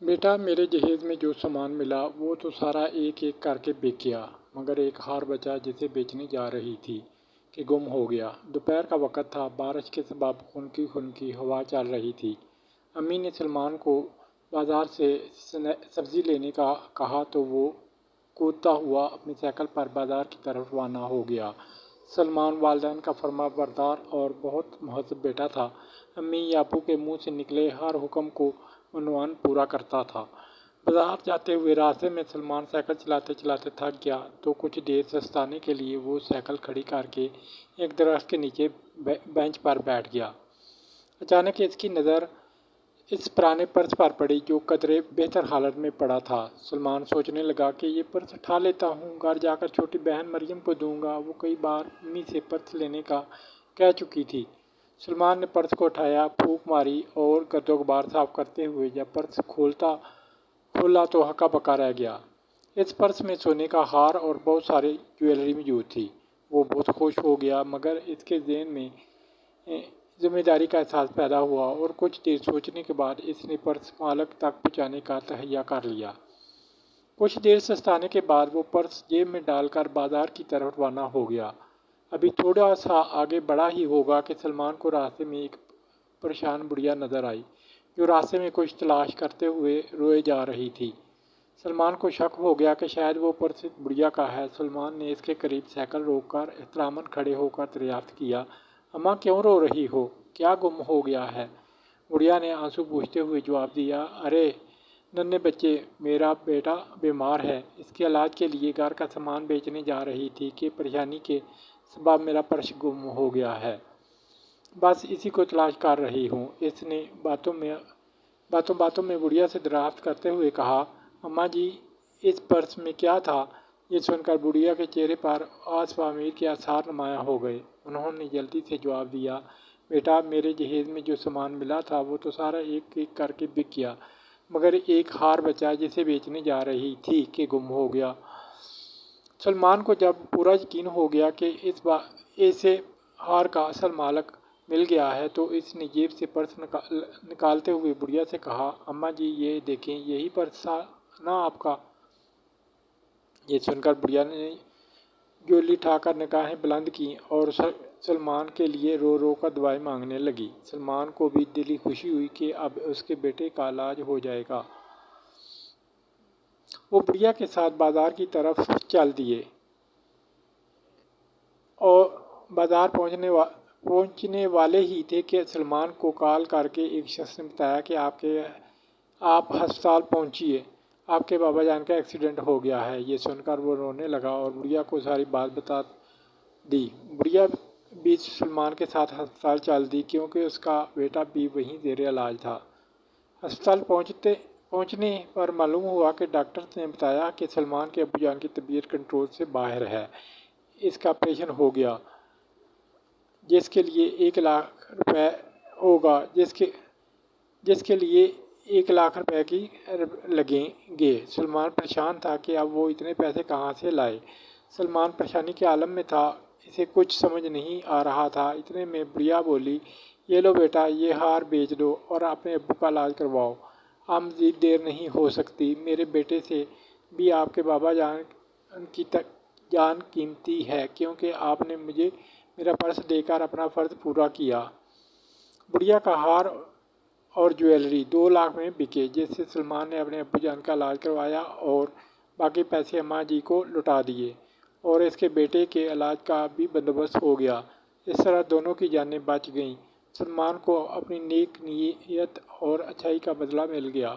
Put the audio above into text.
बेटा, मेरे जहेज में जो सामान मिला वो तो सारा एक एक करके बिक गया, मगर एक हार बचा जिसे बेचने जा रही थी कि गुम हो गया। दोपहर का वक्त था, बारिश के सबब खुनकी खुनकी हवा चल रही थी। अम्मी ने सलमान को बाजार से सब्जी लेने का कहा तो वो कूदता हुआ अपनी साइकिल पर बाजार की तरफ रवाना हो गया। सलमान वालिदैन का फर्माबरदार और बहुत महज़ब बेटा था। अम्मी या अब्बू के मुंह से निकले हर हुक्म को मनवान पूरा करता था। बाजार जाते हुए रास्ते में सलमान साइकिल चलाते चलाते थक गया तो कुछ देर सस्ताने के लिए वो साइकिल खड़ी करके एक दरख्त के नीचे बेंच पर बैठ गया। अचानक इसकी नज़र इस पुराने पर्स पर पड़ी जो कदरे बेहतर हालत में पड़ा था। सलमान सोचने लगा कि ये पर्स उठा लेता हूँ, घर जाकर छोटी बहन मरियम को दूंगा। वो कई बार अम्मी से पर्स लेने का कह चुकी थी। सलमान ने पर्स को उठाया, फूंक मारी और गर्दो गुबार साफ करते हुए जब पर्स खोला तो हक्का बक्का रह गया। इस पर्स में सोने का हार और बहुत सारी ज्वेलरी मौजूद थी। वो बहुत खुश हो गया, मगर इसके ज़हन में जिम्मेदारी का एहसास पैदा हुआ और कुछ देर सोचने के बाद इसने पर्स मालिक तक पहुंचाने का तहैया कर लिया। कुछ देर सस्ताने के बाद वो पर्स जेब में डालकर बाजार की तरफ रवाना हो गया। अभी थोड़ा सा आगे बढ़ा ही होगा कि सलमान को रास्ते में एक परेशान बुढ़िया नज़र आई, जो रास्ते में कुछ तलाश करते हुए रोए जा रही थी। सलमान को शक हो गया कि शायद वो पर्स बुढ़िया का है। सलमान ने इसके करीब साइकिल रोककर एहतरामन खड़े होकर दरियाफ्त किया, अम्मा क्यों रो रही हो, क्या गुम हो गया है? बुढ़िया ने आंसू पूछते हुए जवाब दिया, अरे नन्हे बच्चे, मेरा बेटा बीमार है, इसके इलाज के लिए घर का सामान बेचने जा रही थी कि परेशानी के सबब मेरा पर्स गुम हो गया है। बस इसी को तलाश कर रही हूँ। इसने बातों बातों में बुढ़िया से दरियाफ्त करते हुए कहा, अम्मा जी, इस पर्स में क्या था? ये सुनकर बुढ़िया के चेहरे पर आसमामीर के आसार नुमाया हो गए। उन्होंने जल्दी से जवाब दिया, बेटा, मेरे जहेज में जो सामान मिला था वो तो सारा एक एक करके बिक गया, मगर एक हार बचा जिसे बेचने जा रही थी कि गुम हो गया। सलमान को जब पूरा यकीन हो गया कि इसे हार का असल मालिक मिल गया है तो इसने जेब से पर्स निकालते हुए बुढ़िया से कहा, अम्मा जी, ये देखें, यही पर्स था ना आपका? ये सुनकर बुढ़िया ने जोली ठाकर निगाहें बुलंद की और सलमान के लिए रो रो कर दुआएं मांगने लगी। सलमान को भी दिली खुशी हुई कि अब उसके बेटे का इलाज हो जाएगा। वो बुढ़िया के साथ बाजार की तरफ चल दिए और बाजार पहुंचने वाले ही थे कि सलमान को कॉल करके एक शख्स ने बताया कि आप अस्पताल पहुंचिए, आपके बाबा जान का एक्सीडेंट हो गया है। ये सुनकर वो रोने लगा और बुढ़िया को सारी बात बता दी। बुढ़िया भी सलमान के साथ अस्पताल चल दी क्योंकि उसका बेटा भी वहीं ज़ेरे इलाज था। अस्पताल पहुंचने पर मालूम हुआ कि डॉक्टर ने बताया कि सलमान के अब्बू जान की तबीयत कंट्रोल से बाहर है। इसका ऑपरेशन हो गया, जिसके लिए 1 लाख रुपए होगा, जिसके लिए 1 लाख रुपए की लगेंगे। सलमान परेशान था कि अब वो इतने पैसे कहाँ से लाए। सलमान परेशानी के आलम में था, इसे कुछ समझ नहीं आ रहा था। इतने में बुढ़िया बोली, ये लो बेटा, ये हार बेच दो और अपने अब्बू का इलाज करवाओ। अब मज़ीद देर नहीं हो सकती। मेरे बेटे से भी आपके बाबा जान की जान कीमती है, क्योंकि आपने मुझे मेरा पर्स देकर अपना फ़र्ज़ पूरा किया। बुढ़िया का हार और ज्वेलरी 2 लाख में बिके, जिससे सलमान ने अपने अब्बू जान का इलाज करवाया और बाकी पैसे अम्मा जी को लौटा दिए और इसके बेटे के इलाज का भी बंदोबस्त हो गया। इस तरह दोनों की जानें बच गईं। सलमान को अपनी नेक नीयत और अच्छाई का बदला मिल गया।